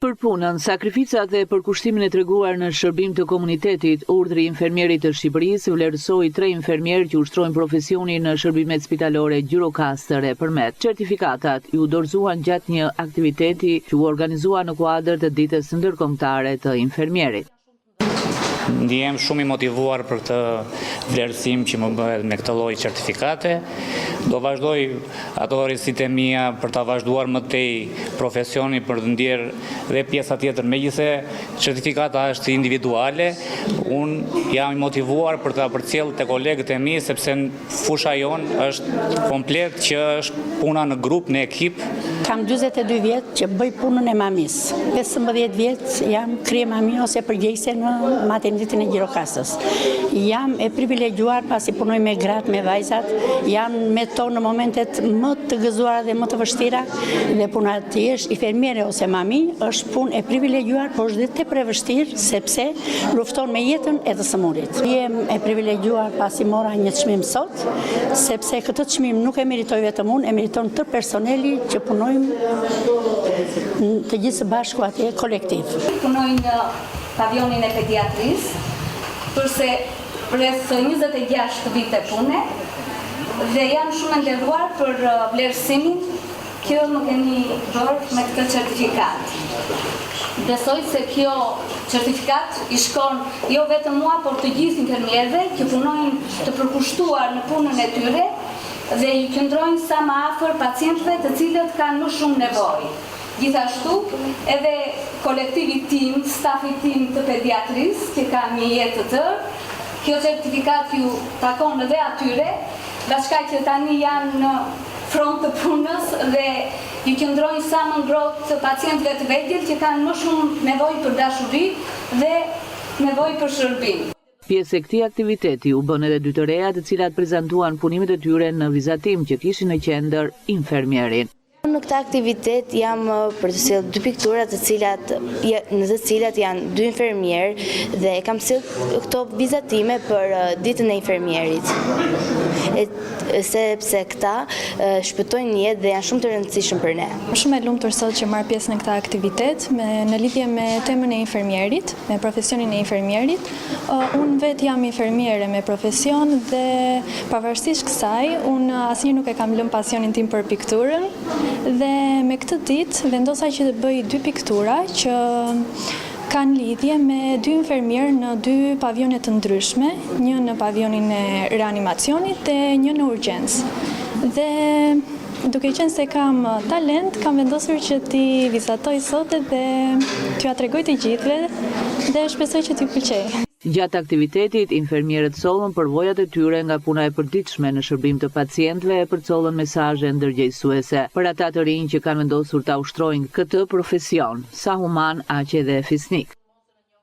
Për punën, sakrificat dhe përkushtimin e treguar në shërbim të komunitetit, urdhri i infermierit të Shqipërisë vlerësoi 3 infermierë që ushtrojnë profesionin në shërbimet spitalore Gjirokastër e Përmet. Certifikatat ju dorëzuan gjatë një aktiviteti që u organizua në kuadër të ditës ndërkombëtare të infermierit. Ndihem shumë i motivuar për këtë vlerësim që më bëhet me këtë lloj certifikate. Do vazhdoj ato rrisitë mia për ta vazhduar më tej profesioni për të ndjerë dhe pjesa tjetër. Megjithëse certifikata është individuale, unë jam i motivuar për ta përcjellë te kolegët e mi sepse fusha jon është komplet që është puna në grup, në ekip. Kam 42 vjet që bëj punën e mamis. 15 vjet jam krye mami ose përgjegjëse në maternitin e Gjirokastës. Jam e privilegjuar pasi punoj me gratë, me vajzat, janë me to në momentet më të gëzuara dhe më të vështira dhe puna të jesh infermiere ose mami është punë e privilegjuar, por është dhe tepër e vështirë sepse lufton me jetën e të sëmurit. Jem e privilegjuar pasi mora një çmim sot, sepse këtë çmim nuk e meritoj vetëm unë, e meriton tërë personeli që punojmë të gjithë së bashku atje kolektiv. Punoj në pavionin e pediatrisë, përse rreth 26 vite pune dhe jam shumë e nderuar për vlerësimin që më keni bërë me këtë certifikat. Besoj se kjo certifikat i shkon jo vetëm mua, por të gjithë infermierëve që punojnë të përkushtuar në punën e tyre dhe i qëndrojnë sa më afër pacientëve të cilët kanë më shumë nevojë. Gjithashtu, edhe kolektivi tim, stafi tim të pediatrisë, që ka një jetë të tërë, kjo certifikat ju takon edhe atyre, bashka që tani janë në front të punës dhe ju qëndrojnë sa më ngrohtë pacientëve të vegjël që kanë më shumë nevojë për dashuri dhe nevojë për shërbim. Pjesë e këtij aktiviteti u bën edhe 2 të reja të cilat prezantuan punimet e tyre në vizatim që kishin në qendër infermierin. Në këtë aktivitet jam për të sjellë 2 piktura në të cilat janë 2 infermierë dhe kam sjellë këto vizatime për ditën e infermierit. Sepse këta shpëtojnë jetë dhe janë shumë të rëndësishëm për ne. Shumë e lumtur sot që marr pjesë në këtë aktivitet në lidhje me temën e infermierit, me profesionin e infermierit. Unë vetë jam infermiere me profesion dhe pavarësisht kësaj, unë asnjëherë nuk e kam lënë pasionin tim për pikturën dhe me këtë ditë vendosa që të bëj 2 piktura që kanë lidhje me 2 infermierë në 2 pavione të ndryshme, një në pavionin e reanimacionit dhe një në urgjencë. Dhe duke qenë se kam talent, kam vendosur që t'i vizatoj sot dhe t'ju tregoj të gjithëve dhe shpresoj që t'ju pëlqejë. Gjatë aktivitetit, infermierët sollën përvojat e tyre nga puna e përditshme në shërbim të pacientëve e përcollën mesazhe ndërgjegjësuese për ata të rinj që kanë vendosur ta ushtrojnë këtë profesion, sa human aq edhe fisnik.